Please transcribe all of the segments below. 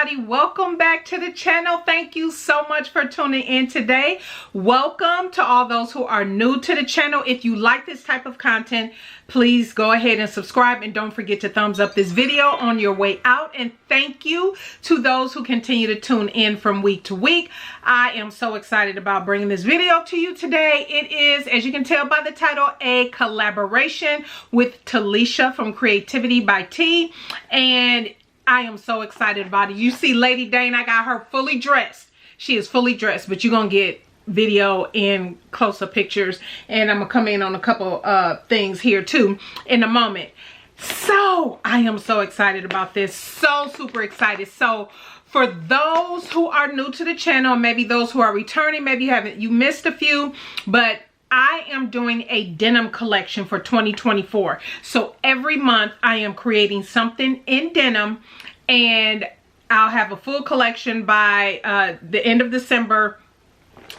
everybody, welcome back to the channel. Thank you so much for tuning in today. Welcome to all those who are new to the channel. If you like this type of content, please go ahead and subscribe, and don't forget to thumbs up this video on your way out. And thank you to those who continue to tune in from week to week. I am so excited about bringing this video to you today. It is, as you can tell by the title, a collaboration with Talisha from Creativity by T, and I am so excited about it. You see Lady Dane, I got her fully dressed. She is fully dressed, but you're gonna get video and close-up pictures, and I'm gonna come in on a couple things here too in a moment. So I am so excited about this, so super excited. So for those who are new to the channel, maybe those who are returning, maybe you missed a few, but I am doing a denim collection for 2024. So every month I am creating something in denim, and I'll have a full collection by the end of December.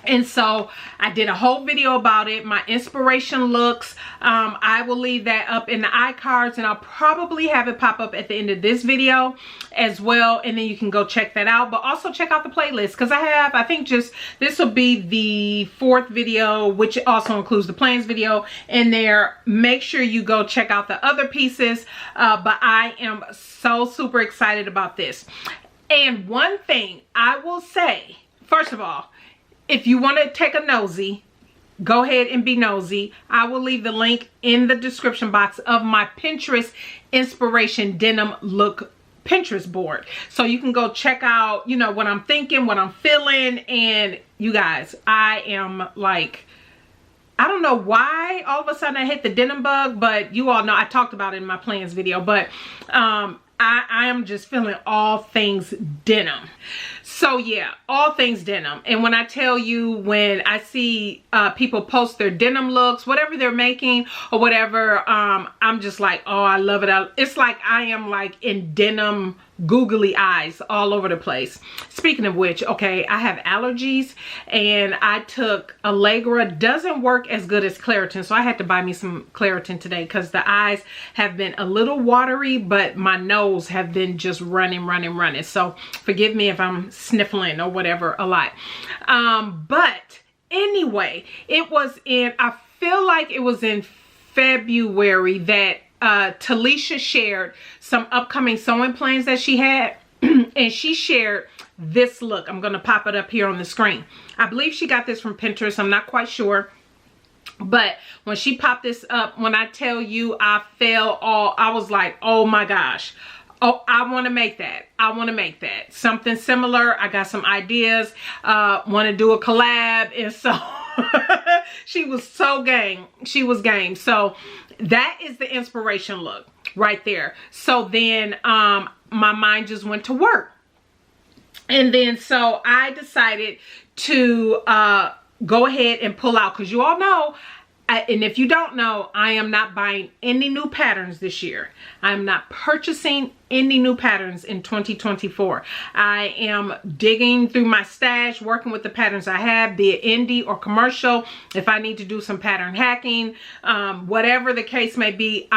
And so I did a whole video about it, my inspiration looks. I will leave that up in the iCards, and I'll probably have it pop up at the end of this video as well, and then you can go check that out. But also check out the playlist, because I think just this will be the 4th video, which also includes the plans video in there. Make sure you go check out the other pieces, but I am so super excited about this. And one thing I will say, first of all, if you want to take a nosy, go ahead and be nosy. I will leave the link in the description box of my Pinterest inspiration denim look Pinterest board. So you can go check out, you know, what I'm thinking, what I'm feeling. And you guys, I am like, I don't know why all of a sudden I hit the denim bug, but you all know I talked about it in my plans video. But I am just feeling all things denim. So yeah, all things denim. And when I tell you, when I see people post their denim looks, whatever they're making or whatever, I'm just like, oh, I love it. It's like I am like in denim googly eyes all over the place. Speaking of which, okay, I have allergies, and I took Allegra. Doesn't work as good as Claritin, so I had to buy me some Claritin today, because the eyes have been a little watery, but my nose have been just running. So forgive me if I'm sniffling or whatever a lot. But anyway, it was in, I feel like it was in February that Talisha shared some upcoming sewing plans that she had, and she shared this look. I'm going to pop it up here on the screen. I believe she got this from Pinterest. I'm not quite sure. But when she popped this up, when I tell you I was like, oh my gosh. Oh, I want to make that. I want to make that. Something similar. I got some ideas. Want to do a collab. And so she was so game. She was game. So that is the inspiration look right there. So then my mind just went to work. And then so I decided to go ahead and pull out, because you all know, and if you don't know, I am not buying any new patterns this year. I'm not purchasing any new patterns in 2024. I am digging through my stash, working with the patterns I have, be it indie or commercial. If I need to do some pattern hacking, whatever the case may be,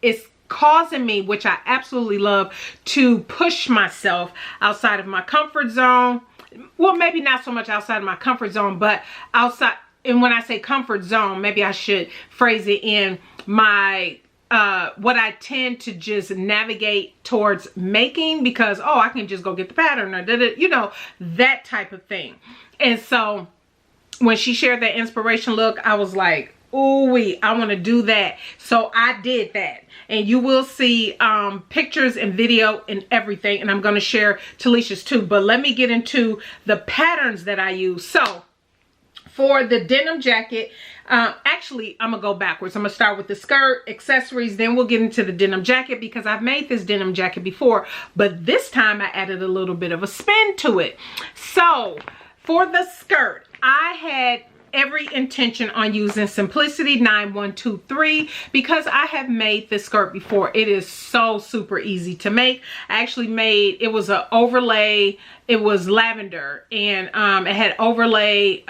it's causing me, which I absolutely love, to push myself outside of my comfort zone. Well, maybe not so much outside of my comfort zone, but outside. And when I say comfort zone, maybe I should phrase it in my what I tend to just navigate towards making, because oh, I can just go get the pattern, or you know, that type of thing. And so when she shared that inspiration look, I was like, ooh, I want to do that. So I did that, and you will see pictures and video and everything, and I'm going to share Talisha's too. But let me get into the patterns that I use. So for the denim jacket, actually, I'm going to go backwards. I'm going to start with the skirt, accessories, then we'll get into the denim jacket, because I've made this denim jacket before, but this time I added a little bit of a spin to it. So for the skirt, I had every intention on using Simplicity 9123, because I have made this skirt before. It is so super easy to make. I actually made, it was an overlay, it was lavender, and it had overlay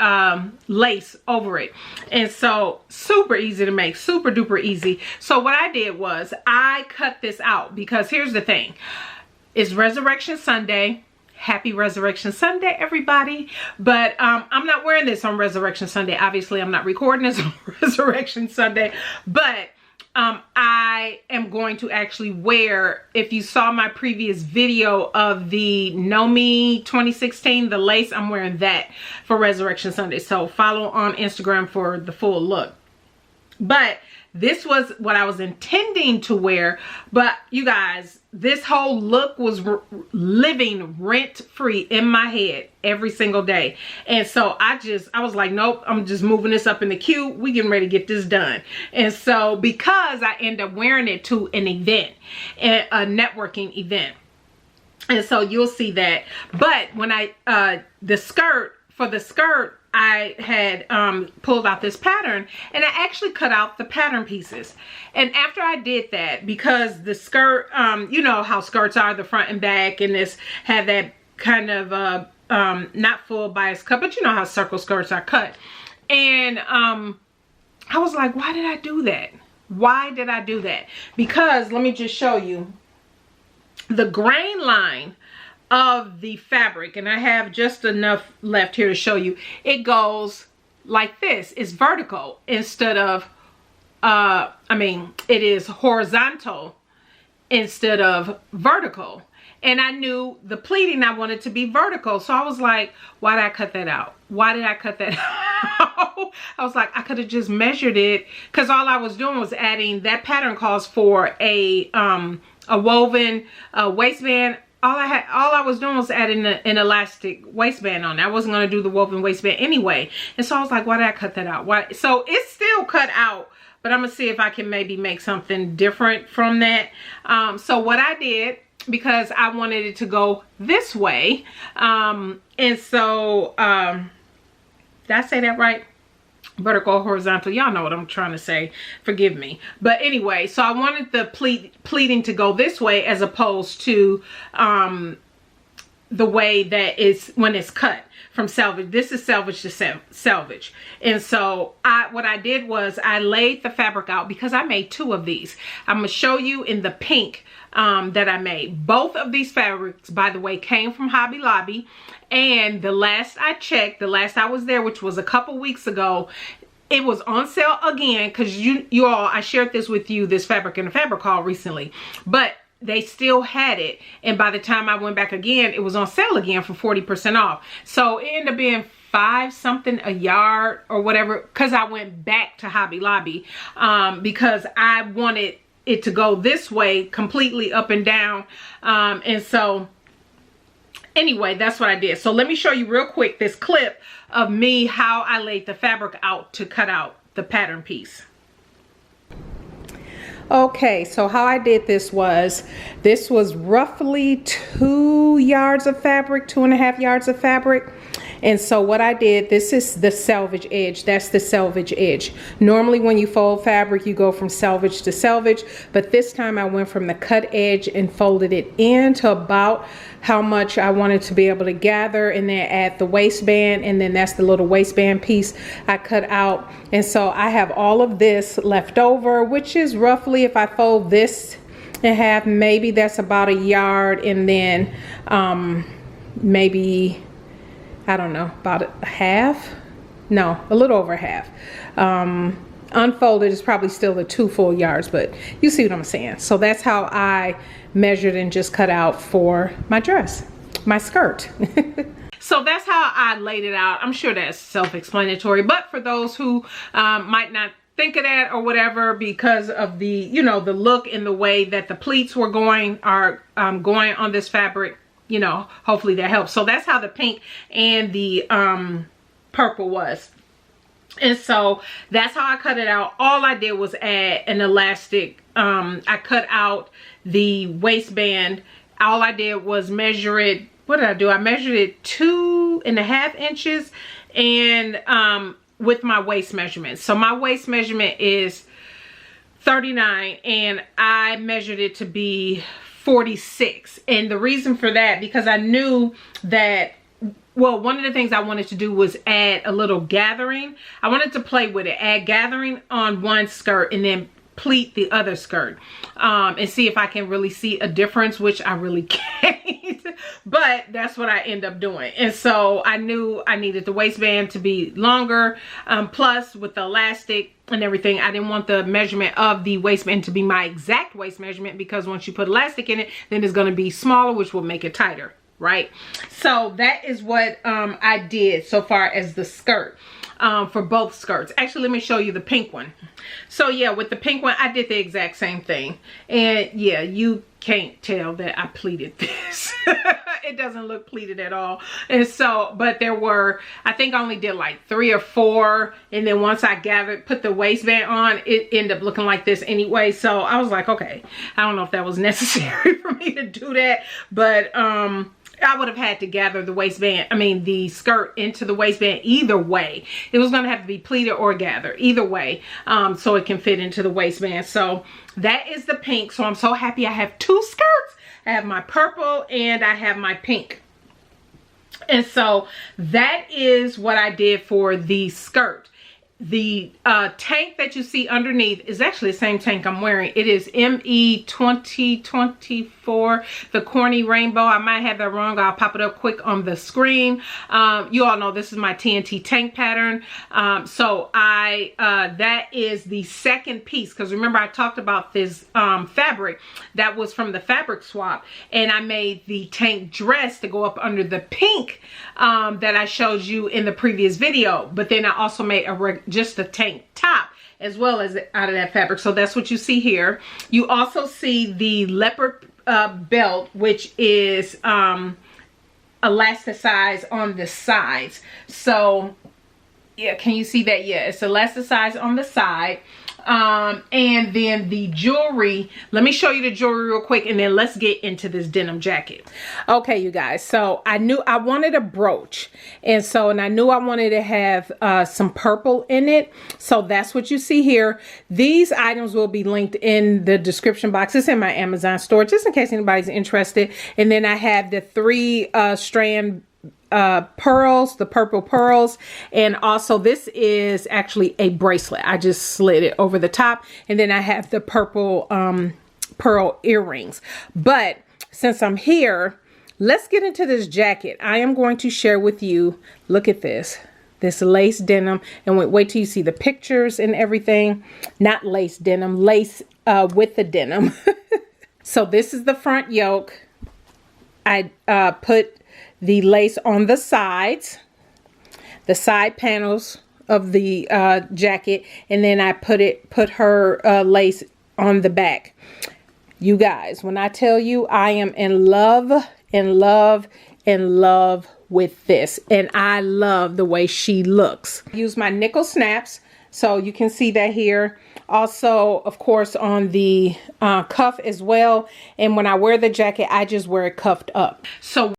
lace over it, and so super easy to make, super duper easy. So what I did was I cut this out, because here's the thing, it's Resurrection Sunday. Happy Resurrection Sunday, everybody. But I'm not wearing this on Resurrection Sunday. Obviously, I'm not recording this on Resurrection Sunday. But I am going to actually wear, if you saw my previous video of the Know Me 2016, the lace, I'm wearing that for Resurrection Sunday. So follow on Instagram for the full look. But this was what I was intending to wear. But you guys, this whole look was living rent-free in my head every single day. And so I was like, nope, I'm just moving this up in the queue. We getting ready to get this done. And so because I end up wearing it to an event, a networking event. And so you'll see that. But when for the skirt, I had pulled out this pattern, and I actually cut out the pattern pieces. And after I did that, because the skirt, you know how skirts are, the front and back, and this had that kind of not full bias cut, but you know how circle skirts are cut. And I was like, why did I do that? Why did I do that? Because let me just show you the grain line of the fabric, and I have just enough left here to show you. It goes like this. It's vertical instead of it is horizontal instead of vertical. And I knew the pleating I wanted to be vertical, so I was like, why did I cut that out? Why did I cut that out? I was like, I could have just measured it, because all I was doing was adding, that pattern calls for a woven waistband. All I was doing was adding an elastic waistband on it. I wasn't going to do the woven waistband anyway. And so I was like, why did I cut that out? Why? So it's still cut out, but I'm going to see if I can maybe make something different from that. So what I did, because I wanted it to go this way. And so, did I say that right? Vertical, horizontal, y'all know what I'm trying to say, forgive me. But anyway, so I wanted the pleating to go this way, as opposed to the way that it's when it's cut from selvage. This is selvage to selvage. And so what I did was I laid the fabric out, because I made 2 of these. I'm gonna show you in the pink that I made. Both of these fabrics, by the way, came from Hobby Lobby. And the last I checked, the last I was there, which was a couple weeks ago, it was on sale again, because you all, I shared this with you, this fabric in a fabric haul recently, but they still had it. And by the time I went back again, it was on sale again for 40% off. So it ended up being $5 something a yard or whatever, because I went back to Hobby Lobby because I wanted it to go this way, completely up and down. And so anyway, that's what I did. So let me show you real quick this clip of me, how I laid the fabric out to cut out the pattern piece. Okay, so how I did this was roughly 2 yards of fabric, 2.5 yards of fabric. And so what I did, this is the selvage edge. That's the selvage edge. Normally when you fold fabric, you go from selvage to selvage, but this time I went from the cut edge and folded it in to about how much I wanted to be able to gather, and then add the waistband, and then that's the little waistband piece I cut out. And so I have all of this left over, which is roughly, if I fold this in half, maybe that's about 1 yard, and then maybe, I don't know, about a half? No, a little over half. Unfolded is probably still the 2 full yards, but you see what I'm saying. So that's how I measured and just cut out for my dress, my skirt. So that's how I laid it out. I'm sure that's self-explanatory, but for those who might not think of that or whatever, because of the, you know, the look and the way that the pleats were going on this fabric, you know, hopefully that helps. So that's how the pink and the purple was. And so that's how I cut it out. All I did was add an elastic. I cut out the waistband. All I did was measure it. What did I do? I measured it 2.5 inches and with my waist measurement. So my waist measurement is 39 and I measured it to be 46. And the reason for that, because I knew that, well, one of the things I wanted to do was add a little gathering. I wanted to play with it, add gathering on one skirt and then pleat the other skirt, and see if I can really see a difference, which I really can't. But that's what I end up doing. And so I knew I needed the waistband to be longer. Plus with the elastic and everything, I didn't want the measurement of the waistband to be my exact waist measurement, because once you put elastic in it, then it's going to be smaller, which will make it tighter, right? So that is what I did so far as the skirt. For both skirts. Actually, let me show you the pink one. So yeah, with the pink one, I did the exact same thing. And yeah, you can't tell that I pleated this. It doesn't look pleated at all. And so, but there were, I think I only did like 3 or 4. And then once I put the waistband on, it ended up looking like this anyway. So I was like, okay, I don't know if that was necessary for me to do that. But, I would have had to gather the waistband, the skirt into the waistband either way. It was going to have to be pleated or gather either way, so it can fit into the waistband. So that is the pink. So I'm so happy I have 2 skirts. I have my purple and I have my pink. And so that is what I did for the skirt. The tank that you see underneath is actually the same tank I'm wearing. It is ME 2024, the corny rainbow. I might have that wrong. I'll pop it up quick on the screen. You all know this is my TNT tank pattern. So that is the second piece, because remember I talked about this fabric that was from the fabric swap, and I made the tank dress to go up under the pink that I showed you in the previous video. But then I also made just a tank top as well as out of that fabric. So that's what you see here. You also see the leopard belt, which is elasticized on the sides. So yeah, can you see that? Yeah, it's elasticized on the side. And then the jewelry, let me show you the jewelry real quick, and then let's get into this denim jacket. Okay, you guys, so I knew I wanted a brooch, and I knew I wanted to have some purple in it. So that's what you see here. These items will be linked in the description box. It's in my Amazon store, just in case anybody's interested. And then I have the 3 strand pearls, the purple pearls, and also this is actually a bracelet. I just slid it over the top, and then I have the purple pearl earrings. But since I'm here, let's get into this jacket. I am going to share with you, look at this lace denim, and wait till you see the pictures and everything. Not lace denim, lace with the denim. So this is the front yoke. I put the lace on the sides, the side panels of the jacket, and then I put her lace on the back. You guys, when I tell you I am in love with this, and I love the way she looks. I use my nickel snaps, so you can see that here. Also, of course, on the cuff as well. And when I wear the jacket, I just wear it cuffed up. So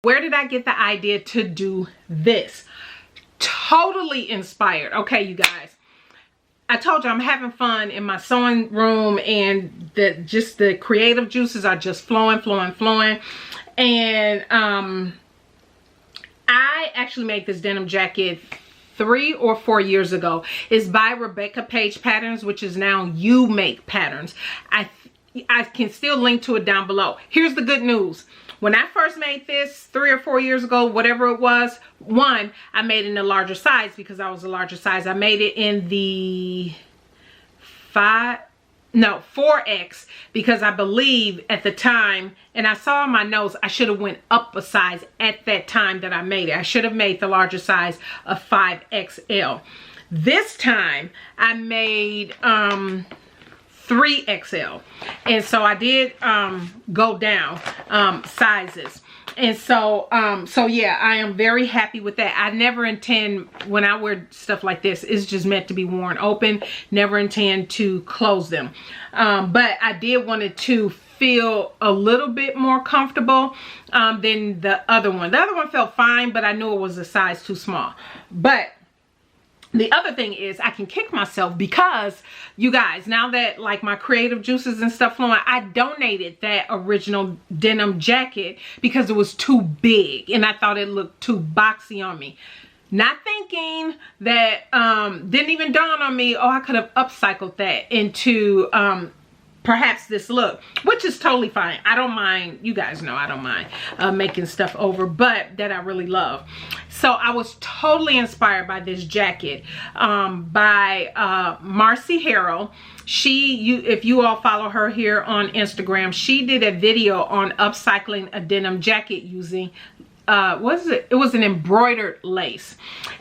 where did I get the idea to do this? Totally inspired. Okay, you guys. I told you I'm having fun in my sewing room, and just the creative juices are just flowing. And I actually made this denim jacket 3 or 4 years ago. It's by Rebecca Page Patterns, which is now You Make Patterns. I can still link to it down below. Here's the good news. When I first made this 3 or 4 years ago, whatever it was, one, I made it in a larger size because I was a larger size. I made it in the 4X, because I believe at the time, and I saw on my notes, I should have went up a size at that time that I made it. I should have made the larger size of 5XL. This time I made 3XL, and so I did go down sizes. And so yeah, I am very happy with that. I never intend, when I wear stuff like this, it's just meant to be worn open. Never intend to close them. But I did want it to feel a little bit more comfortable than the other one. The other one felt fine, but I knew it was a size too small. But the other thing is I can kick myself because, you guys, now that like my creative juices and stuff flowing, I donated that original denim jacket because it was too big and I thought it looked too boxy on me. not thinking that, didn't even dawn on me, oh, I could have upcycled that into perhaps this look, which is totally fine. I don't mind, you guys know I don't mind making stuff over, but that I really love. So I was totally inspired by this jacket by Marcy Harrell. If you all follow her here on Instagram, she did a video on upcycling a denim jacket using what is it? It was an embroidered lace.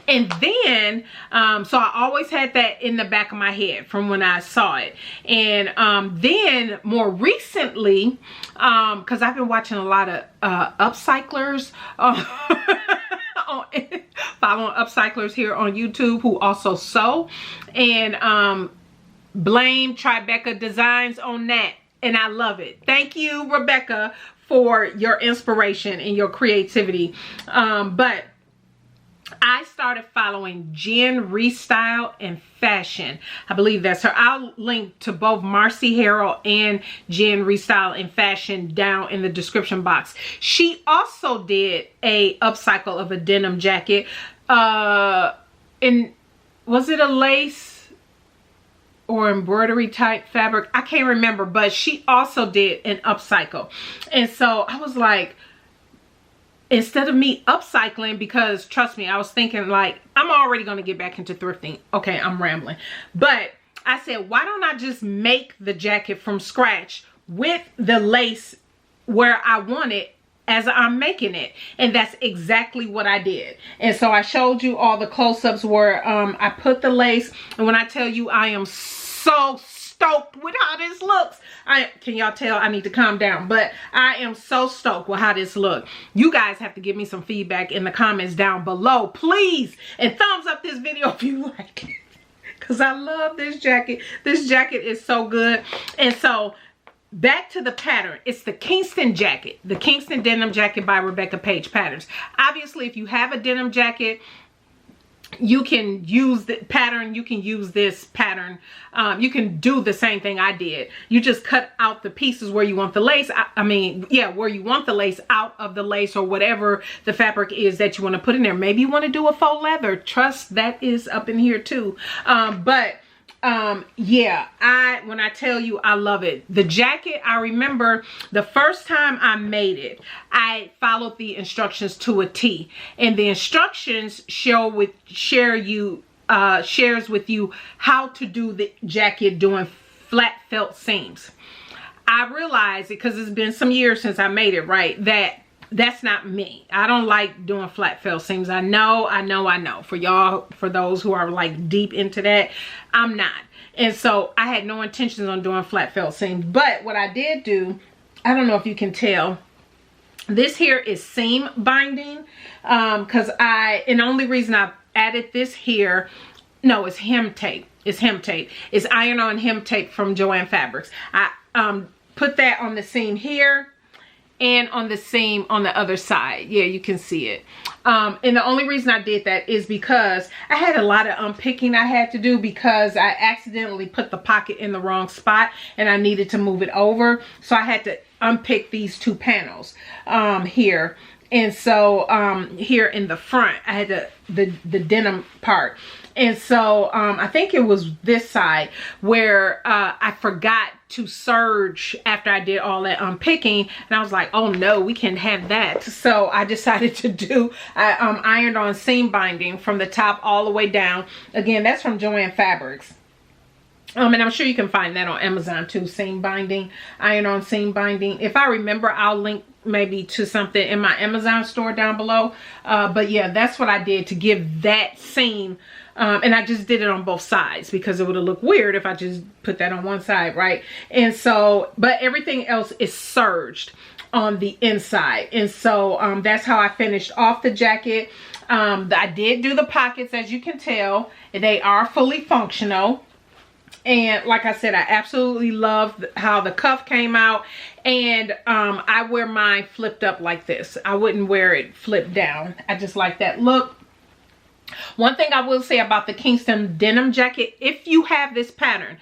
And then, so I always had that in the back of my head from when I saw it. And then more recently, because I've been watching a lot of upcyclers, following upcyclers here on YouTube who also sew, and blame Tribeca Designs on that. And I love it. Thank you, Rebecca, for your inspiration and your creativity. But I started following Jen Restyle and Fashion. I believe that's her. I'll link to both Marcy Harrell and Jen Restyle and Fashion down in the description box. She also did a upcycle of a denim jacket. Was it a lace or embroidery type fabric? I can't remember, but she also did an upcycle. And so I was like, instead of me upcycling, because trust me, I was thinking like, I'm already going to get back into thrifting. Okay, I'm rambling. But I said, why don't I just make the jacket from scratch with the lace where I want it as I'm making it? And that's exactly what I did. And so I showed you all the close-ups where I put the lace, and when I tell you I am so stoked with how this looks, can y'all tell I need to calm down, but I am so stoked with how this looks. You guys have to give me some feedback in the comments down below, please, and thumbs up this video if you like it, because I love this jacket. This jacket is so good. And so back to the pattern. It's the Kingston jacket, the Kingston Denim Jacket by Rebecca Page Patterns. Obviously, if you have a denim jacket, you can use the pattern. You can use this pattern. You can do the same thing I did. You just cut out the pieces where you want the lace. Where you want the lace out of the lace, or whatever the fabric is that you want to put in there. Maybe you want to do a faux leather. Trust, that is up in here too. Yeah, when I tell you I love it. The jacket, I remember the first time I made it, I followed the instructions to a T, and the instructions shares with you how to do the jacket doing flat felt seams. I realized it because it's been some years since I made it, right, that's not me. I don't like doing flat felt seams. I know. For y'all, for those who are like deep into that, I'm not. And so I had no intentions on doing flat felt seams. But what I did do, I don't know if you can tell, this here is seam binding. And the only reason I added this here, no, it's hem tape. It's hem tape. It's iron-on hem tape from Joann Fabrics. I put that on the seam here and on the seam on the other side. Yeah, you can see it. And the only reason I did that is because I had a lot of unpicking I had to do, because I accidentally put the pocket in the wrong spot and I needed to move it over. So I had to unpick these two panels here. And so here in the front, I had the denim part. And so I think it was this side where I forgot to serge after I did all that unpicking, and I was like, oh no, we can't have that. So I decided to do ironed on seam binding from the top all the way down. Again, that's from Joann Fabrics. And I'm sure you can find that on Amazon too, seam binding, iron on seam binding. If I remember, I'll link maybe to something in my Amazon store down below. But yeah, that's what I did to give that seam. And I just did it on both sides because it would have looked weird if I just put that on one side, right? And so, but everything else is serged on the inside. And so that's how I finished off the jacket. I did do the pockets, as you can tell. They are fully functional. And like I said, I absolutely love how the cuff came out. And I wear mine flipped up like this. I wouldn't wear it flipped down. I just like that look. One thing I will say about the Kingston Denim Jacket, if you have this pattern,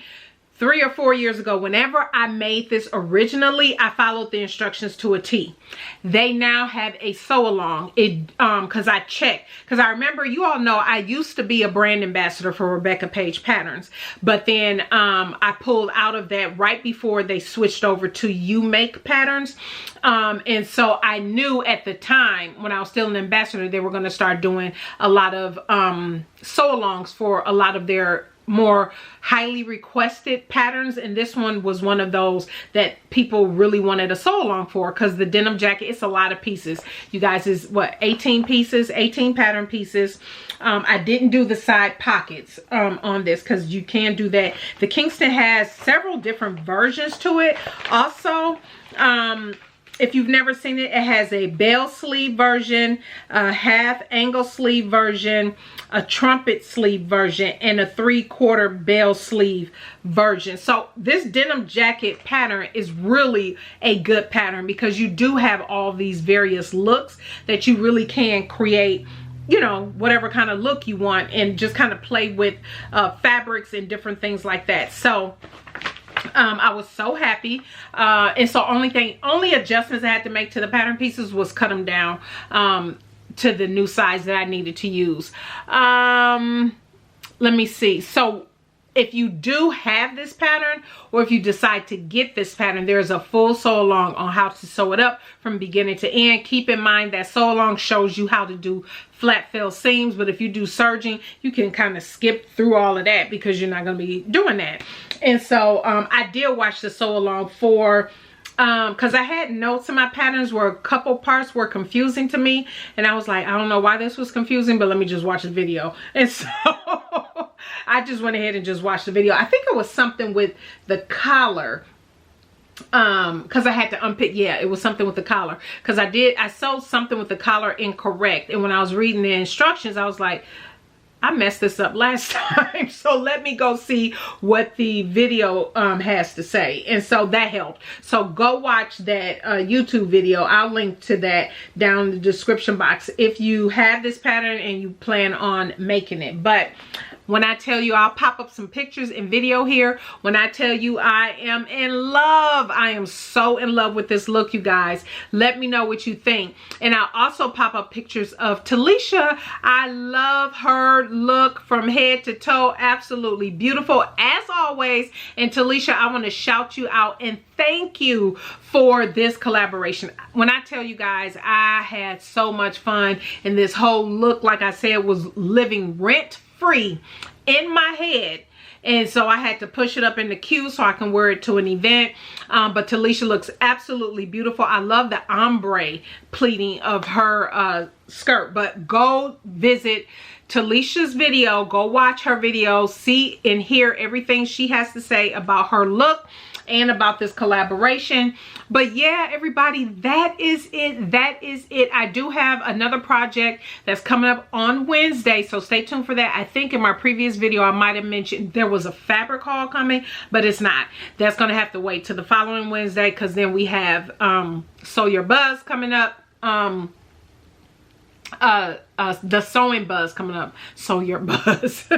3 or 4 years ago, whenever I made this originally, I followed the instructions to a T. They now have a sew along. Because I checked. Because I remember, you all know, I used to be a brand ambassador for Rebecca Page Patterns. But then I pulled out of that right before they switched over to You Make Patterns. And so I knew at the time, when I was still an ambassador, they were going to start doing a lot of sew alongs for a lot of their more highly requested patterns, and this one was one of those that people really wanted a sew along for, because the denim jacket, it's a lot of pieces, you guys. Is what, 18 pieces, 18 pattern pieces. I didn't do the side pockets on this, because you can do that. The Kingston has several different versions to it also. If you've never seen it, it has a bell sleeve version, a half angle sleeve version, a trumpet sleeve version, and a 3/4 bell sleeve version. So this denim jacket pattern is really a good pattern, because you do have all these various looks that you really can create, you know, whatever kind of look you want, and just kind of play with fabrics and different things like that. So I was so happy, and so only adjustments I had to make to the pattern pieces was cut them down to the new size that I needed to use. Let me see. So if you do have this pattern, or if you decide to get this pattern, there's a full sew along on how to sew it up from beginning to end. Keep in mind that sew along shows you how to do flat fill seams, but if you do serging, you can kind of skip through all of that, because you're not going to be doing that. And so I did watch the sew along for because I had notes in my patterns where a couple parts were confusing to me, and I was like, I don't know why this was confusing, but let me just watch the video. And so I just went ahead and just watched the video. I think it was something with the collar, because I had to unpick. Yeah, it was something with the collar, because I sewed something with the collar incorrect, and when I was reading the instructions, I was like, I messed this up last time. So let me go see what the video has to say. And so that helped. So go watch that YouTube video. I'll link to that down in the description box if you have this pattern and you plan on making it. But when I tell you, I'll pop up some pictures and video here. When I tell you I am in love, I am so in love with this look, you guys. Let me know what you think. And I'll also pop up pictures of Talisha. I love her look from head to toe. Absolutely beautiful as always. And Talisha, I want to shout you out and thank you for this collaboration. When I tell you guys, I had so much fun, and this whole look, like I said, was living rent free in my head, and so I had to push it up in the queue so I can wear it to an event. But Talisha looks absolutely beautiful. I love the ombre pleating of her skirt. But go visit Talisha's video, go watch her video, see and hear everything she has to say about her look and about this collaboration. But yeah, everybody, that is it. I do have another project that's coming up on Wednesday, so stay tuned for that. I think in my previous video I might have mentioned there was a fabric haul coming, but it's not. That's gonna have to wait till the following Wednesday, because then we have Sew Your Buzz coming up. The Sewing Buzz coming up. Sew Your Buzz.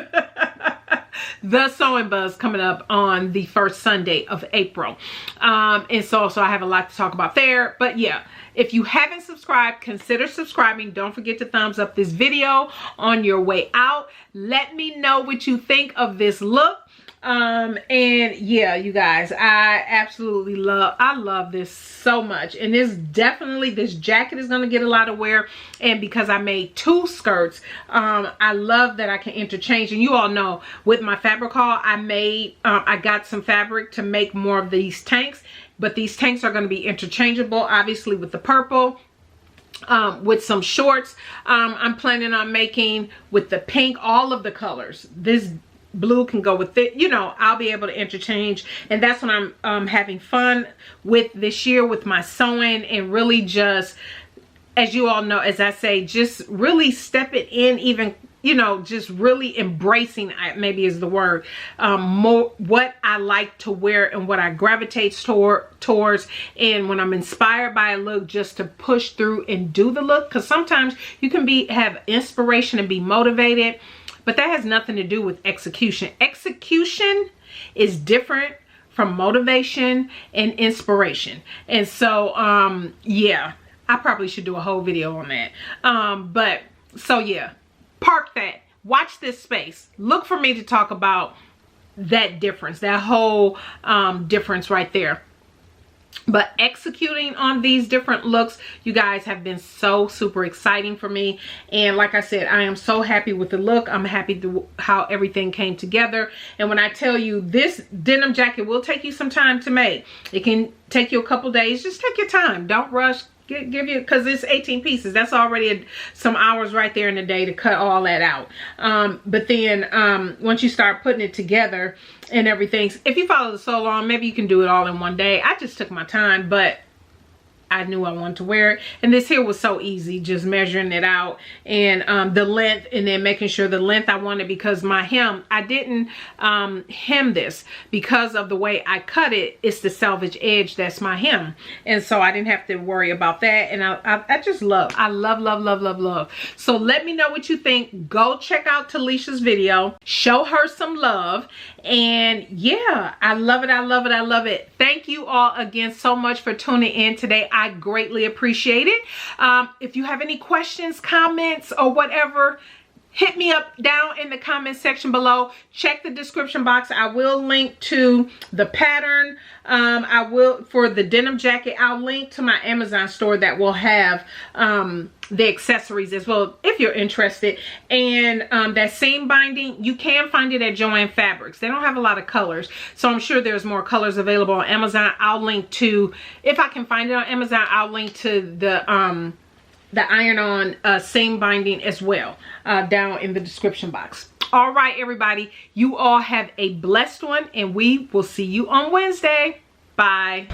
The Sewing Buzz coming up on the first Sunday of April. And so I have a lot to talk about there. But yeah, if you haven't subscribed, consider subscribing. Don't forget to thumbs up this video on your way out. Let me know what you think of this look. And yeah, you guys, I absolutely love this so much. And this jacket is going to get a lot of wear. And because I made 2 skirts, I love that I can interchange. And you all know with my fabric haul, I got some fabric to make more of these tanks, but these tanks are going to be interchangeable, obviously with the purple. With some shorts, I'm planning on making with the pink, all of the colors. This blue can go with it, you know. I'll be able to interchange, and that's what I'm having fun with this year with my sewing, and really just, as you all know, as I say, just really step it in, even, you know, just really embracing, maybe is the word, more what I like to wear and what I gravitate towards, and when I'm inspired by a look, just to push through and do the look, because sometimes you can have inspiration and be motivated, but that has nothing to do with execution. Execution is different from motivation and inspiration. And so yeah, I probably should do a whole video on that. But so yeah, park that, watch this space, look for me to talk about that difference, that whole difference right there. But executing on these different looks, you guys, have been so super exciting for me. And like I said, I am so happy with the look. I'm happy to how everything came together. And when I tell you, this denim jacket will take you some time to make. It can take you a couple days. Just take your time. Don't rush. Give you, because it's 18 pieces. That's already some hours right there in the day to cut all that out. But then once you start putting it together and everything, if you follow the sew along, maybe you can do it all in one day. I just took my time, but I knew I wanted to wear it. And this here was so easy, just measuring it out and the length, and then making sure the length I wanted, because my hem, I didn't hem this because of the way I cut it. It's the selvage edge that's my hem, and so I didn't have to worry about that. And I just love, love. So let me know what you think. Go check out Talisha's video, show her some love, and yeah, I love it. I love it. Thank you all again so much for tuning in today. I greatly appreciate it. If you have any questions, comments, or whatever, hit me up down in the comment section below. Check the description box. I will link to the pattern. I will, for the denim jacket, I'll link to my Amazon store that will have the accessories as well, if you're interested. And that seam binding, you can find it at Joann Fabrics. They don't have a lot of colors, so I'm sure there's more colors available on Amazon. I'll link to, if I can find it on Amazon, I'll link to the iron-on seam binding as well down in the description box. All right, everybody, you all have a blessed one, and we will see you on Wednesday. Bye.